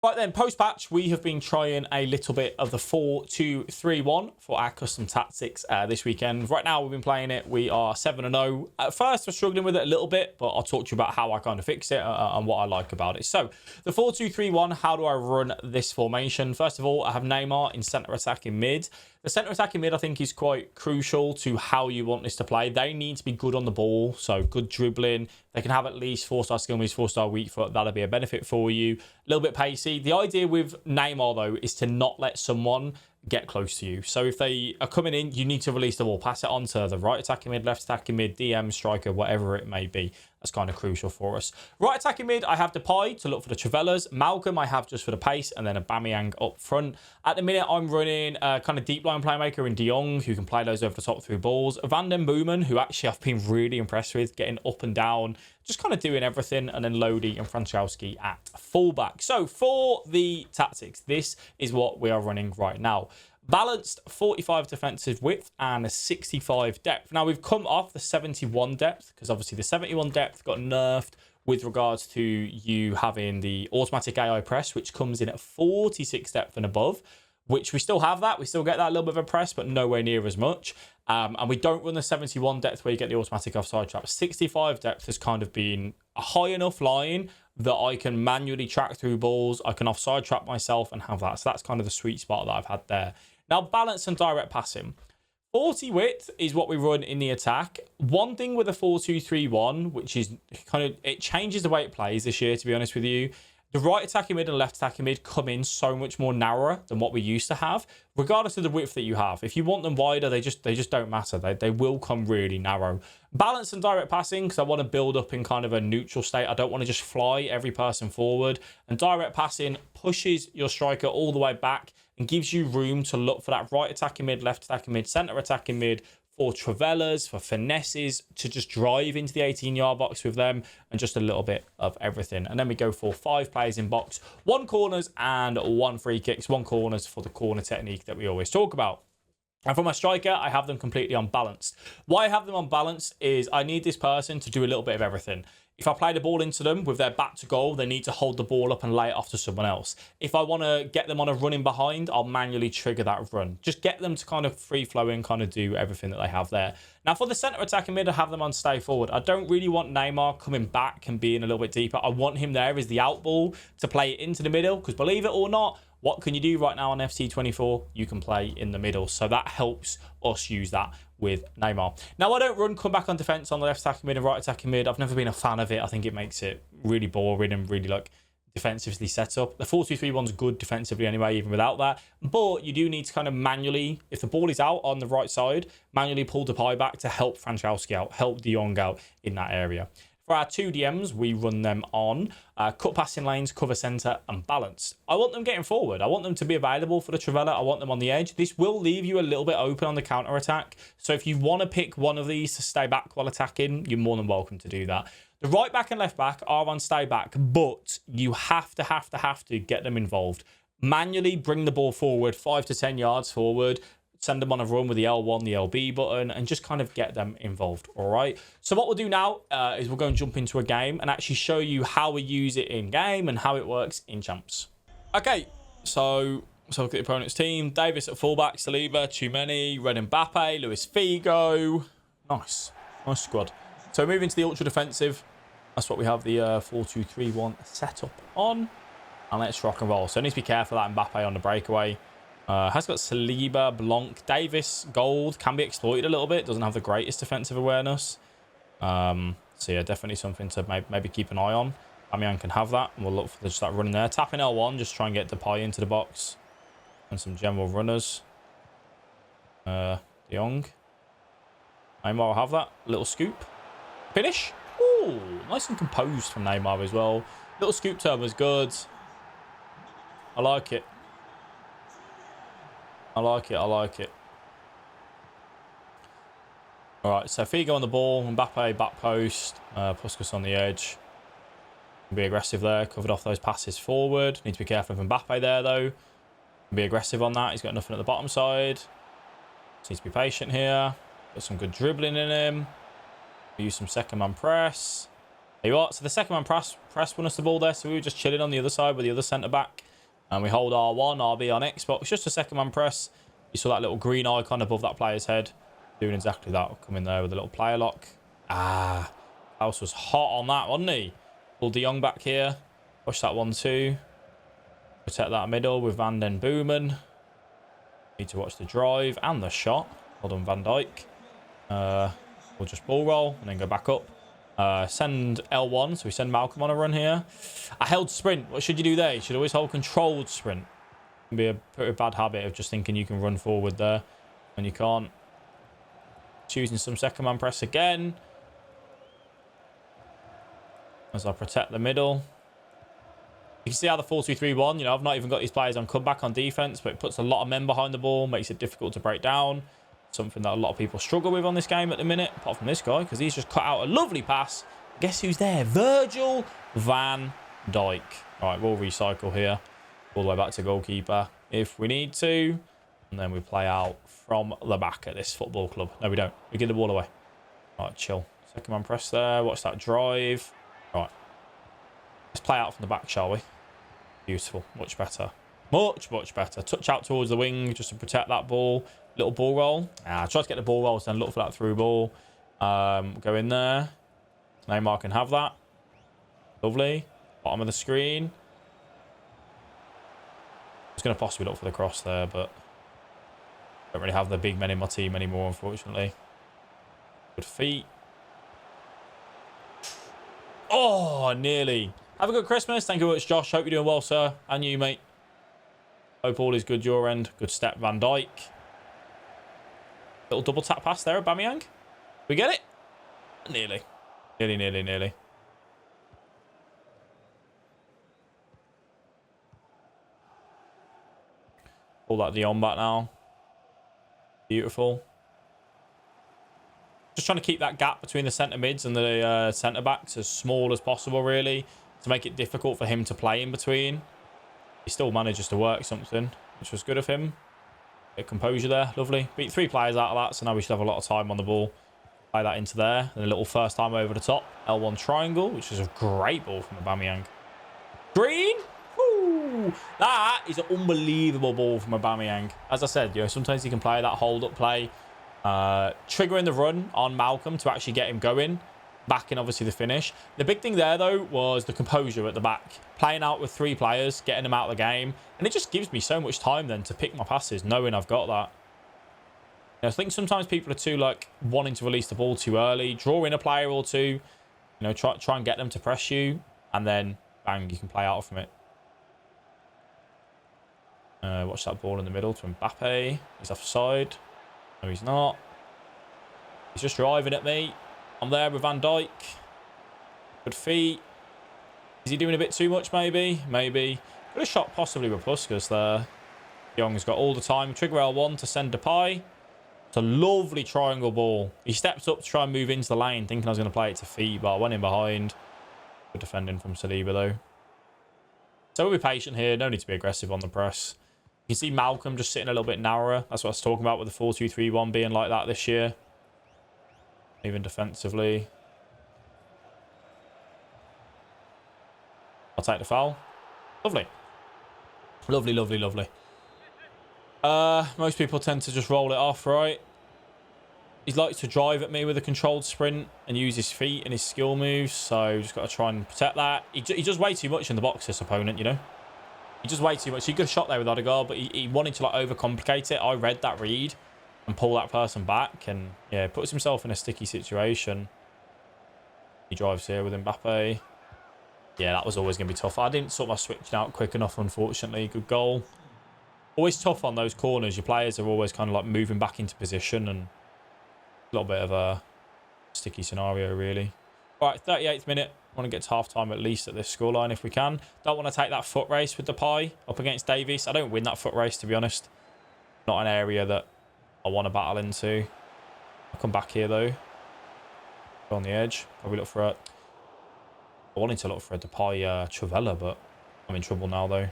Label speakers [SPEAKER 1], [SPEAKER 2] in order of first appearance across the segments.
[SPEAKER 1] Right then, post-patch, we have been trying a little bit of the 4-2-3-1 for our custom tactics this weekend. Right now, we've been playing it. We are 7-0. At first, we're struggling with it a little bit, but I'll talk to you about how I kind of fix it and what I like about it. So, the 4-2-3-1, how do I run this formation? First of all, I have Neymar in centre attacking mid. The centre attacking mid, I think, is quite crucial to how you want this to play. They need to be good on the ball, so good dribbling. They can have at least 4-star skill moves, 4-star weak foot. That'll be a benefit for you. A little bit pacey. The idea with Neymar, though, is to not let someone get close to you. So if they are coming in, you need to release the ball. Pass it on to the right attacking mid, left attacking mid, DM, striker, whatever it may be. That's kind of crucial for us. Right attacking mid, I have Depay to look for the Travellas. Malcolm, I have just for the pace, and then a Aubameyang up front. At the minute, I'm running a kind of deep line playmaker in De Jong, who can play those over the top through balls. Van den Boomen, who actually I've been really impressed with, getting up and down, just kind of doing everything, and then Lodi and Frankowski at fullback. So for the tactics, this is what we are running right now. Balanced 45 defensive width and a 65 depth. Now, we've come off the 71 depth because obviously the 71 depth got nerfed with regards to you having the automatic AI press, which comes in at 46 depth and above, which we still have that. We still get that little bit of a press, but nowhere near as much. And we don't run the 71 depth where you get the automatic offside trap. 65 depth has kind of been a high enough line that I can manually track through balls. I can offside trap myself and have that. So that's kind of the sweet spot that I've had there. Now, balance and direct passing. 40 width is what we run in the attack. One thing with a 4-2-3-1, which is kind of, it changes the way it plays this year, to be honest with you. The right attacking mid and left attacking mid come in so much more narrower than what we used to have, regardless of the width that you have. If you want them wider, they just don't matter. They will come really narrow. Balance and direct passing, because I want to build up in kind of a neutral state. I don't want to just fly every person forward. And direct passing pushes your striker all the way back and gives you room to look for that right attacking mid, left attacking mid, centre attacking mid, for Travellas, for finesses, to just drive into the 18-yard box with them, and just a little bit of everything. And then we go for 5 players in box, 1 corners and 1 free kicks. 1 corners for the corner technique that we always talk about. And for my striker, I have them completely unbalanced. Why I have them unbalanced is I need this person to do a little bit of everything. If I play the ball into them with their back to goal, they need to hold the ball up and lay it off to someone else. If I want to get them on a running behind, I'll manually trigger that run. Just get them to kind of free flowing, kind of do everything that they have there. Now, for the centre attacking mid, I have them on stay forward. I don't really want Neymar coming back and being a little bit deeper. I want him there as the out ball to play it into the middle, because believe it or not, what can you do right now on FC24? You can play in the middle. So that helps us use that with Neymar. Now, I don't run come back on defence on the left attacking mid and right attacking mid. I've never been a fan of it. I think it makes it really boring and really like defensively set up. The 4-2-3-1's good defensively anyway, even without that. But you do need to kind of manually, if the ball is out on the right side, manually pull Depay back to help Frankowski out, help De Jong out in that area. For our 2 DMs, we run them on cut passing lanes, cover centre, and balance. I want them getting forward. I want them to be available for the Travella. I want them on the edge. This will leave you a little bit open on the counter-attack. So if you want to pick one of these to stay back while attacking, you're more than welcome to do that. The right back and left back are on stay back, but you have to get them involved. Manually bring the ball forward 5 to 10 yards forward. Send them on a run with the L1, the LB button, and just kind of get them involved, all right? So what we'll do now is we'll go and jump into a game and actually show you how we use it in game and how it works in champs. Okay, so look at the opponent's team. Davis at fullback, Saliba, too many, Red Mbappe, Luis Figo. Nice squad. So moving to the ultra defensive. That's what we have the 4-2-3-1 setup on. And let's rock and roll. So I need to be careful of that Mbappe on the breakaway. Has got Saliba, Blanc, Davis, Gold. Can be exploited a little bit. Doesn't have the greatest defensive awareness. So yeah, definitely something to maybe keep an eye on. Aubameyang can have that. And we'll look for just that running there. Tapping L1, just try and get Depay into the box. And some general runners. De Jong. Neymar will have that. Little scoop. Finish. Ooh, nice and composed from Neymar as well. Little scoop turn was good. I like it. I like it. All right, so Figo on the ball, Mbappe back post, Puskas on the edge. Be aggressive there, covered off those passes forward. Need to be careful of Mbappe there, though. Be aggressive on that. He's got nothing at the bottom side. Needs to be patient here. Got some good dribbling in him. Use some second man press. There you are. So the second man press won us the ball there, so we were just chilling on the other side with the other centre back. And we hold R1, RB on Xbox. Just a second man press. You saw that little green icon above that player's head. Doing exactly that. We'll come in there with a little player lock. Ah, Klaus was hot on that, wasn't he? Pull De Jong back here. Push that 1-2. Protect that middle with Van den Boomen. Need to watch the drive and the shot. Well done, Van Dijk. We'll just ball roll and then go back up. Send L1, so we send Malcolm on a run here. I held sprint. What should you do there? You should always hold controlled sprint. It can be a pretty bad habit of just thinking you can run forward there and you can't. Choosing some second man press again. As I protect the middle. You can see how the 4-2-3-1, you know, I've not even got these players on comeback on defense, but it puts a lot of men behind the ball, makes it difficult to break down. Something that a lot of people struggle with on this game at the minute, apart from this guy, because he's just cut out a lovely pass. Guess who's there? Virgil van Dijk. All right, we'll recycle here. All the way back to goalkeeper if we need to. And then we play out from the back at this football club. No, we don't. We get the ball away. All right, chill. Second man press there. Watch that drive. All right. Let's play out from the back, shall we? Beautiful. Much better. Much, much better. Touch out towards the wing just to protect that ball. Little ball roll. Try to get the ball rolls, then look for that through ball. Go in there. Neymar can have that. Lovely. Bottom of the screen. I was going to possibly look for the cross there, but don't really have the big men in my team anymore, unfortunately. Good feet. Oh, nearly. Have a good Christmas. Thank you very much, Josh. Hope you're doing well, sir. And you, mate. Hope all is good your end. Good step, Van Dijk. Little double tap pass there, Aubameyang. We get it? Nearly. Nearly, nearly, nearly. Pull that De Jong back now. Beautiful. Just trying to keep that gap between the centre mids and the centre backs as small as possible, really, to make it difficult for him to play in between. He still manages to work something, which was good of him. Bit of composure there, lovely. Beat 3 players out of that, so now we should have a lot of time on the ball. Play that into there, and a little first time over the top. L1 triangle, which is a great ball from Aubameyang. Green! Woo! That is an unbelievable ball from Aubameyang. As I said, you know, sometimes he can play that hold-up play. Triggering the run on Malcolm to actually get him going. Back in, obviously, the finish. The big thing there, though, was the composure at the back. Playing out with 3 players, getting them out of the game. And it just gives me so much time, then, to pick my passes, knowing I've got that. You know, I think sometimes people are too, like, wanting to release the ball too early. Draw in a player or two. You know, try and get them to press you. And then, bang, you can play out from it. Watch that ball in the middle to Mbappe. He's offside. No, he's not. He's just driving at me. I'm there with Van Dijk. Good feet. Is he doing a bit too much, maybe? Maybe. Could have shot possibly with Puskas there. Young's got all the time. Trigger L1 to send Depay. It's a lovely triangle ball. He steps up to try and move into the lane, thinking I was going to play it to feet, but I went in behind. Good defending from Saliba, though. So we'll be patient here. No need to be aggressive on the press. You can see Malcolm just sitting a little bit narrower. That's what I was talking about with the 4-2-3-1 being like that this year. Even defensively. I'll take the foul. Lovely. Lovely, lovely, lovely. Most people tend to just roll it off, right? He likes to drive at me with a controlled sprint and use his feet and his skill moves. So just got to try and protect that. He does way too much in the box, this opponent, you know. He does way too much. He could have shot there with Odegaard, but he wanted to like overcomplicate it. I read that read and pull that person back, and yeah, puts himself in a sticky situation. He drives here with Mbappe. Yeah, that was always going to be tough. I didn't sort my switching out quick enough, unfortunately. Good goal. Always tough on those corners. Your players are always kind of like moving back into position, and a little bit of a sticky scenario, really. All right, 38th minute. Want to get to half-time at least at this scoreline if we can. Don't want to take that foot race with Depay up against Davies. I don't win that foot race, to be honest. Not an area that I want to battle into. I'll come back here, though. Go on the edge. Probably look for a... I wanted to look for a Depay Travella, but I'm in trouble now, though.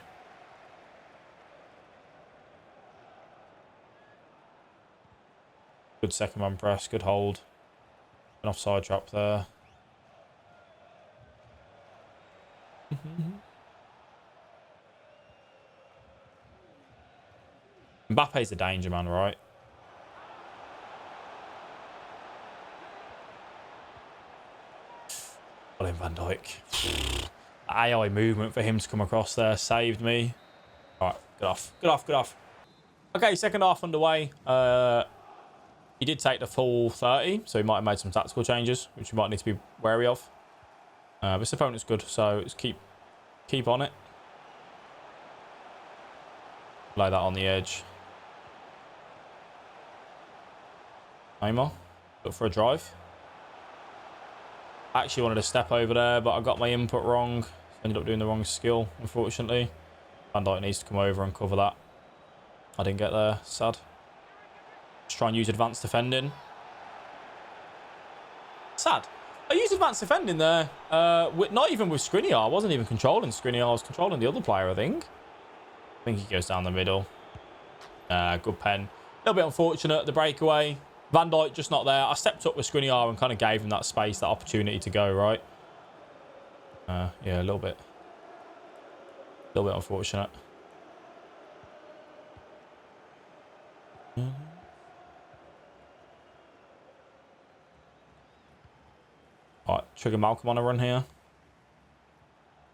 [SPEAKER 1] Good second man press. Good hold. An offside trap there. Mbappe's the danger man, right? Well, in Van Dijk. AI movement for him to come across there saved me. All right, good off. Good off, good off. Okay, second half underway. He did take the full 30, so he might have made some tactical changes, which you might need to be wary of. This opponent's good, so let's keep on it. Lay that on the edge. Neymar, look for a drive. I actually wanted to step over there, but I got my input wrong. Ended up doing the wrong skill, unfortunately. Van Dijk needs to come over and cover that. I didn't get there, sad. Just try and use advanced defending. Sad. I used advanced defending there. Not even with Skriniar. I wasn't even controlling Skriniar. I was controlling the other player, I think. I think he goes down the middle. Good pen. A little bit unfortunate, the breakaway. Van Dijk just not there. I stepped up with Skriniar and kind of gave him that space, that opportunity to go, right? Yeah, a little bit unfortunate. Alright, trigger Malcolm on a run here.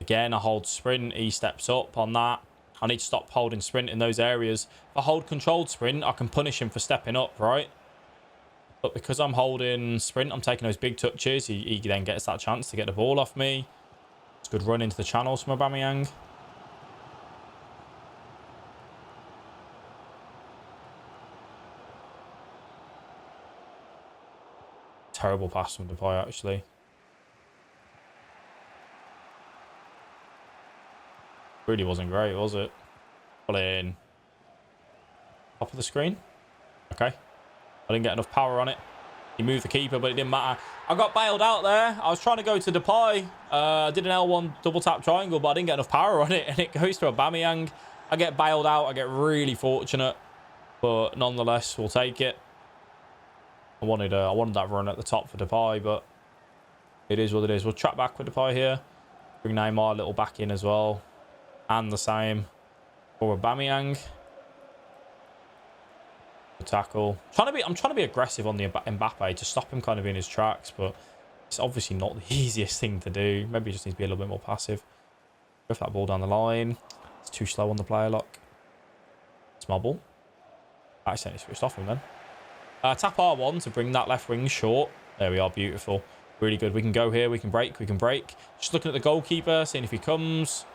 [SPEAKER 1] Again, I hold sprint. He steps up on that. I need to stop holding sprint in those areas. If I hold controlled sprint, I can punish him for stepping up, right? But because I'm holding sprint, I'm taking those big touches. He then gets that chance to get the ball off me. It's a good run into the channels from Aubameyang. Terrible pass from Depay, actually. Really wasn't great, was it? Pull in. Top of the screen. Okay. I didn't get enough power on it. He moved the keeper, but it didn't matter. I got bailed out there. I was trying to go to Depay. I did an L1 double tap triangle, but I didn't get enough power on it, and it goes to Aubameyang. I get bailed out. I get really fortunate, but nonetheless, we'll take it. I wanted that run at the top for Depay, but it is what it is. We'll track back with Depay here. Bring Neymar a little back in as well. And the same for Aubameyang. The tackle. I'm trying to be aggressive on the Mbappe to stop him kind of in his tracks, but it's obviously not the easiest thing to do. Maybe he just needs to be a little bit more passive. Drift that ball down the line. It's too slow on the player lock. It's my ball. I accidentally switched off him then. Tap R1 to bring that left wing short. There we are, beautiful. Really good. We can go here, we can break. Just looking at the goalkeeper, seeing if he comes.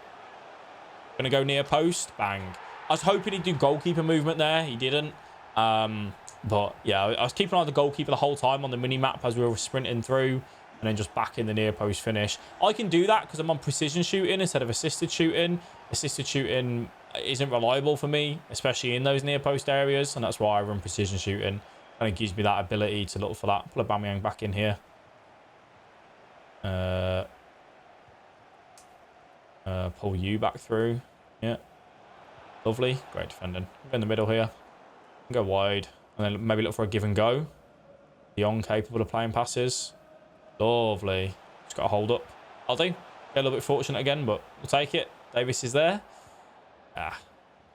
[SPEAKER 1] Gonna go near post, bang. I was hoping he'd do goalkeeper movement there, he didn't. But yeah, I was keeping an eye on the goalkeeper the whole time on the mini-map as we were sprinting through, and then just back in the near post finish. I can do that because I'm on precision shooting instead of assisted shooting. Assisted shooting isn't reliable for me, especially in those near post areas, and that's why I run precision shooting. Kind of gives me that ability to look for that. Pull Aubameyang back in here. Pull you back through. Yeah. Lovely. Great defending. Go in the middle here. Go wide. And then maybe look for a give and go. De Jong capable of playing passes. Lovely. Just got to hold up. I'll do. Get a little bit fortunate again, but we'll take it. Davis is there.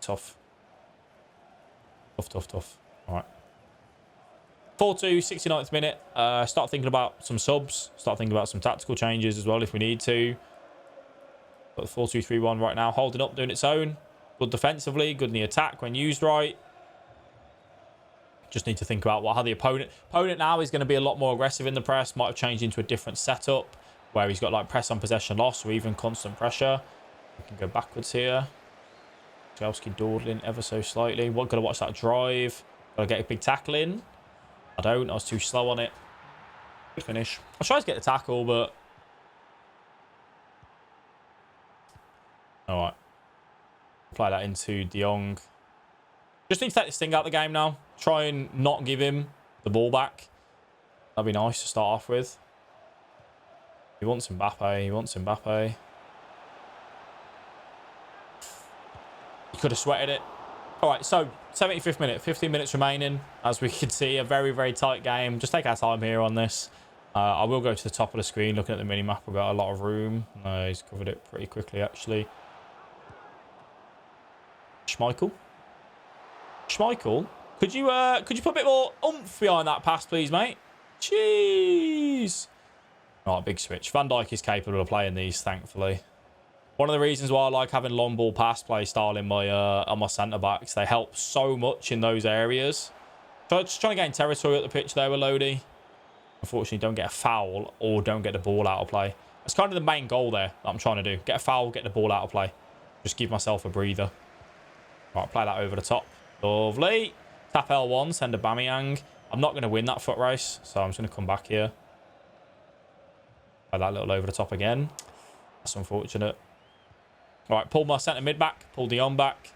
[SPEAKER 1] Tough. Tough. All right. 4-2, 69th minute. Start thinking about some subs. Start thinking about some tactical changes as well if we need to. But 4-2-3-1 right now, holding up, doing its own. Good defensively, good in the attack when used right. Just need to think about how the opponent now is going to be a lot more aggressive in the press. Might have changed into a different setup where he's got like press on possession loss or even constant pressure. We can go backwards here. Chelsea dawdling ever so slightly. Got to watch that drive. Got to get a big tackle in. I was too slow on it. Good finish. I tried to get the tackle, but all right. Apply that into De Jong. Just need to take this thing out of the game now. Try and not give him the ball back. That'd be nice to start off with. He wants Mbappe. He could have sweated it. All right, so 75th minute, 15 minutes remaining. As we can see, a very, very tight game. Just take our time here on this. I will go to the top of the screen. Looking at the mini-map, we've got a lot of room. No, he's covered it pretty quickly, actually. Schmeichel. Schmeichel, could you put a bit more oomph behind that pass, please, mate? Jeez. All right, big switch. Van Dijk is capable of playing these, thankfully. One of the reasons why I like having long ball pass play style in my on my centre backs, they help so much in those areas. So just trying to gain territory at the pitch there with Lodi. Unfortunately, don't get a foul or don't get the ball out of play. That's kind of the main goal there that I'm trying to do. Get a foul, get the ball out of play. Just give myself a breather. Right, play that over the top. Lovely. Tap L1, send a Aubameyang. I'm not going to win that foot race, so I'm just going to come back here. Play that little over the top again. That's unfortunate. All right, pull my centre mid back. Pull Dion back.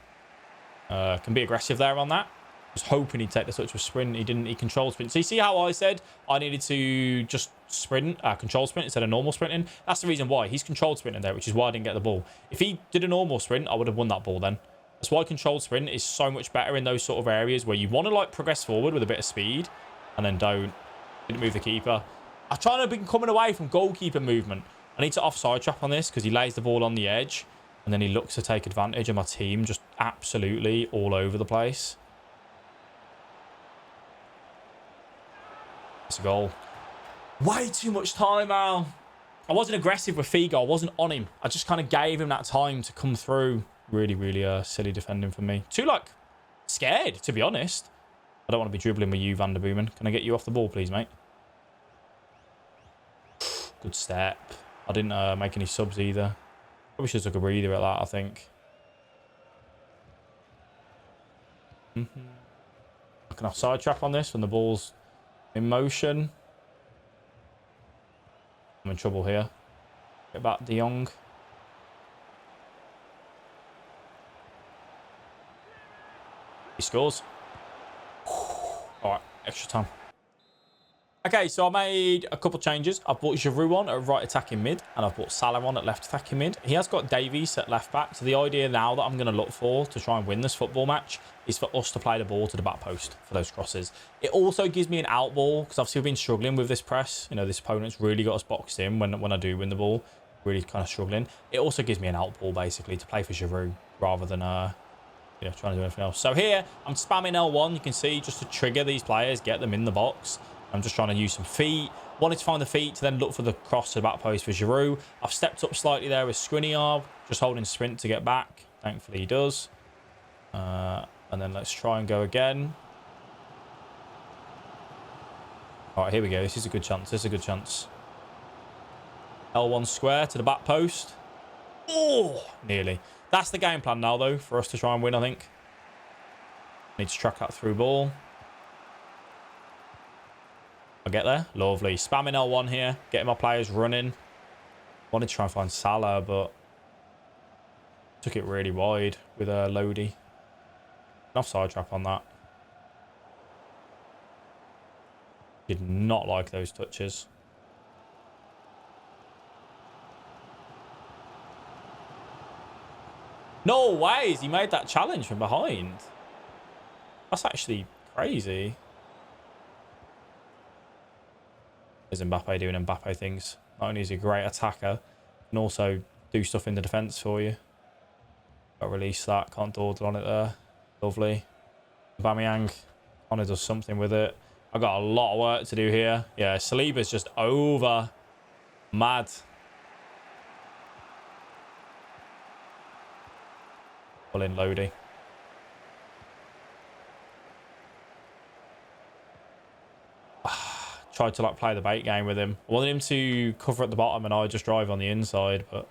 [SPEAKER 1] Can be aggressive there on that. Was hoping he'd take the touch with sprint. He didn't. He controlled sprint. So you see how I said I needed to just sprint, control sprint instead of normal sprinting? That's the reason why. He's controlled sprinting there, which is why I didn't get the ball. If he did a normal sprint, I would have won that ball then. That's why controlled sprint is so much better in those sort of areas where you want to like progress forward with a bit of speed and then didn't move the keeper. I'm trying to be coming away from goalkeeper movement. I need to offside trap on this because he lays the ball on the edge and then he looks to take advantage of my team just absolutely all over the place. It's a goal. Way too much time, Al. I wasn't aggressive with Figo. I wasn't on him. I just kind of gave him that time to come through. Really, really silly defending from me. Too, like, scared, to be honest. I don't want to be dribbling with you, Van der Boomen. Can I get you off the ball, please, mate? Good step. I didn't make any subs either. Probably should have took a breather at that, I think. I can offside trap on this when the ball's in motion. I'm in trouble here. Get back De Jong. He scores. All right, extra time. Okay, so I made a couple changes. I've brought Giroud on at right attacking mid, and I've brought Salah on at left attacking mid. He has got Davies at left back. So the idea now that I'm going to look for to try and win this football match is for us to play the ball to the back post for those crosses. It also gives me an out ball because obviously we've been struggling with this press. You know, this opponent's really got us boxed in when I do win the ball. Really kind of struggling. It also gives me an out ball basically to play for Giroud rather than you know, trying to do anything else. So here I'm spamming L1. You can see just to trigger these players, get them in the box. I'm just trying to use some feet. Wanted to find the feet to then look for the cross to the back post for Giroud. I've stepped up slightly there with Skriniar, just holding sprint to get back. Thankfully he does. And then let's try and go again. All right, here we go. This is a good chance. This is a good chance. L1 square to the back post. Oh, nearly. That's the game plan now, though, for us to try and win, I think. Need to track that through ball. I'll get there. Lovely. Spamming L1 here. Getting my players running. Wanted to try and find Salah, but took it really wide with Lodi. An offside trap on that. Did not like those touches. No ways. He made that challenge from behind. That's actually crazy. There's Mbappe doing Mbappe things. Not only is he a great attacker, he can also do stuff in the defence for you. Got to release that. Can't dawdle on it there. Lovely. Aubameyang kind of does something with it. I've got a lot of work to do here. Yeah, Saliba's just over. Mad. Pull in Lodi. Tried to like play the bait game with him. I wanted him to cover at the bottom and I just drive on the inside, but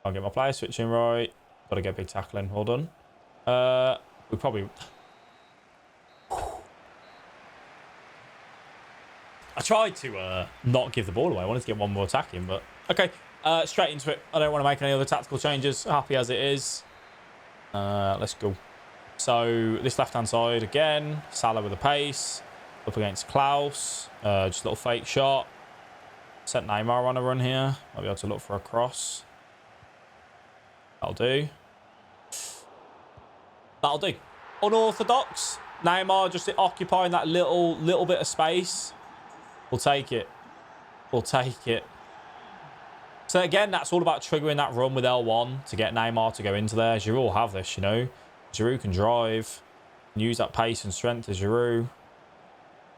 [SPEAKER 1] I'll get my player switching right. Got to get big tackling. Hold on. We probably. I tried to not give the ball away. I wanted to get one more attacking, but okay. Straight into it. I don't want to make any other tactical changes. Happy as it is. Let's go. So this left-hand side again. Salah with a pace. Up against Klaus. Just a little fake shot. Set Neymar on a run here. Might be able to look for a cross. That'll do. That'll do. Unorthodox. Neymar just occupying that little bit of space. We'll take it. We'll take it. So again, that's all about triggering that run with L1 to get Neymar to go into there. Giroud will have this, you know. Giroud can drive, use that pace and strength as Giroud.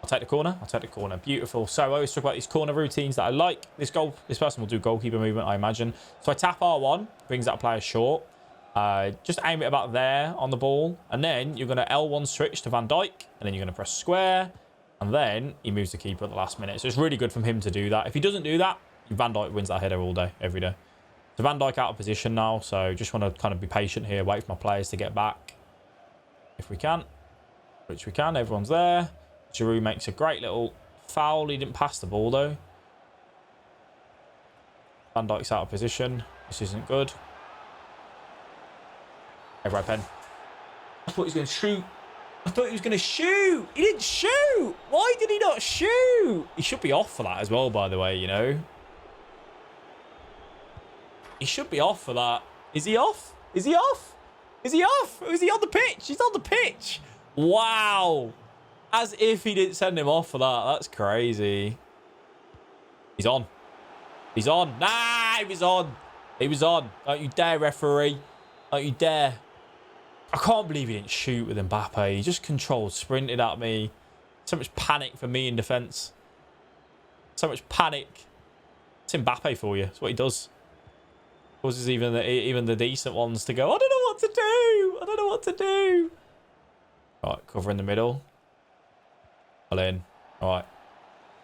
[SPEAKER 1] I'll take the corner. I'll take the corner. Beautiful. So I always talk about these corner routines that I like. This person will do goalkeeper movement, I imagine. So I tap R1, brings that player short. Just aim it about there on the ball. And then you're going to L1 switch to Van Dijk. And then you're going to press square. And then he moves the keeper at the last minute. So it's really good from him to do that. If he doesn't do that, Van Dijk wins that header all day, every day. So Van Dijk out of position now. So just want to kind of be patient here. Wait for my players to get back. If we can. Which we can. Everyone's there. Giroud makes a great little foul. He didn't pass the ball, though. Van Dijk's out of position. This isn't good. Hey, right, pen. I thought he was going to shoot. I thought he was going to shoot. He didn't shoot. Why did he not shoot? He should be off for that as well, by the way, you know. He should be off for that. Is he off? Is he off? Is he off? Or is he on the pitch? He's on the pitch. Wow. As if he didn't send him off for that. That's crazy. He's on. He's on. Nah, he was on. He was on. Don't you dare, referee. Don't you dare. I can't believe he didn't shoot with Mbappe. He just controlled, sprinted at me. So much panic for me in defence. So much panic. It's Mbappe for you. That's what he does. Causes even the decent ones to go, I don't know what to do. I don't know what to do. Right, cover in the middle. Well in. All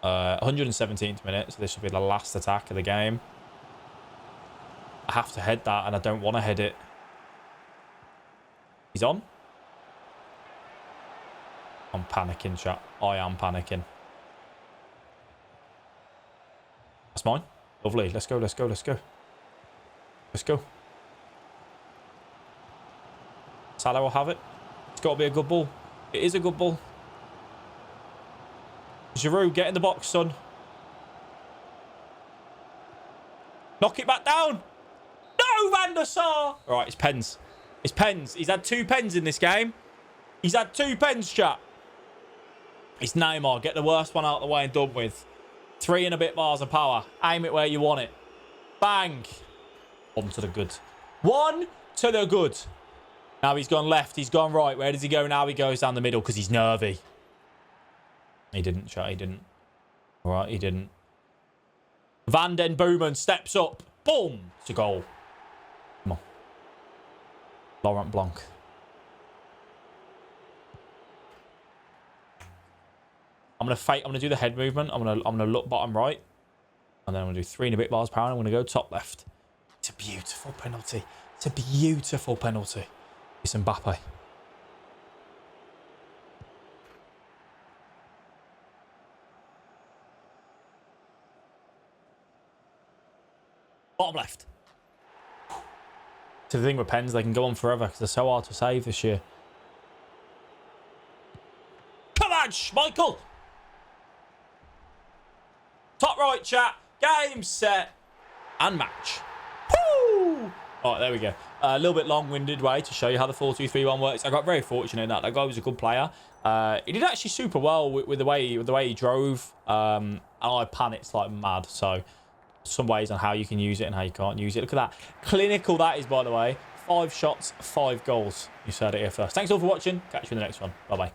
[SPEAKER 1] right. 117th minute, so this will be the last attack of the game. I have to head that, and I don't want to head it. He's on. I'm panicking, chat. I am panicking. That's mine. Lovely. Let's go, let's go, let's go. Let's go. Salah will have it. It's got to be a good ball. It is a good ball. Giroud, get in the box, son. Knock it back down. No, Van der Sar. All right, it's pens. It's pens. He's had 2 pens in this game. He's had 2 pens, chat. It's Neymar. Get the worst one out of the way and done with. 3 and a bit bars of power. Aim it where you want it. Bang. 1 to the good. 1 to the good. Now he's gone left. He's gone right. Where does he go now? He goes down the middle because he's nervy. He didn't, chat. He didn't. All right, he didn't. Van den Boomen steps up. Boom. It's a goal. Come on. Laurent Blanc. I'm gonna do the head movement. I'm gonna look bottom right. And then I'm gonna do 3 and a bit bars per hour. I'm gonna go top left. It's a beautiful penalty. It's a beautiful penalty. It's Mbappe. Bottom left. So the thing with pens, they can go on forever because they're so hard to save this year. Come on, Schmeichel! Top right, chat. Game, set, and match. Woo! All right, there we go. A little bit long-winded way to show you how the 4-2-3-1 works. I got very fortunate in that. That guy was a good player. He did actually super well with the way he drove. And I panicked like mad. So some ways on how you can use it and how you can't use it. Look at that. Clinical that is, by the way. 5 shots, 5 goals. You said it here first. Thanks all for watching. Catch you in the next one. Bye-bye.